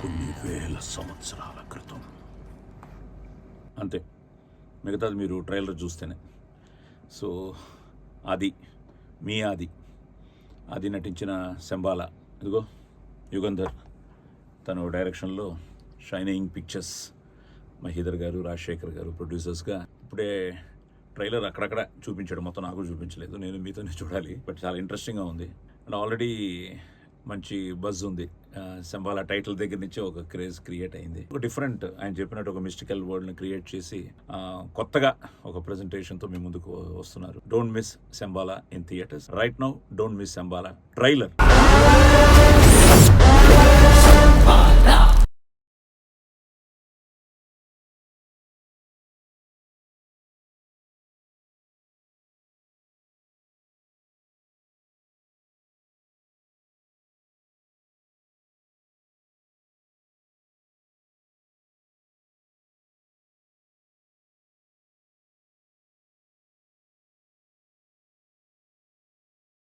కొన్ని వేల సంవత్సరాల క్రితం. అంతే, మిగతాది మీరు ట్రైలర్ చూస్తేనే. సో ఆది నటించిన శంబాల, ఇదిగో యుగంధర్ తను డైరెక్షన్లో షైనింగ్ పిక్చర్స్, మహీధర్ గారు, రాజశేఖర్ గారు ప్రొడ్యూసర్స్గా. ఇప్పుడే ట్రైలర్ అక్కడక్కడ చూపించాడు, మొత్తం నాకు చూపించలేదు, నేను మీతోనే చూడాలి. బట్ చాలా ఇంట్రెస్టింగ్గా ఉంది అండ్ ఆల్రెడీ మంచి బజ్ ఉంది. శంబాల టైటిల్ దగ్గర నుంచి ఒక క్రేజ్ క్రియేట్ అయింది. ఒక డిఫరెంట్, ఆయన చెప్పినట్టు ఒక మిస్టికల్ వరల్డ్ని క్రియేట్ చేసి కొత్తగా ఒక ప్రెజెంటేషన్తో మీ ముందుకు వస్తున్నారు. Don't miss Shambala in theatres right now. Don't miss Shambala trailer.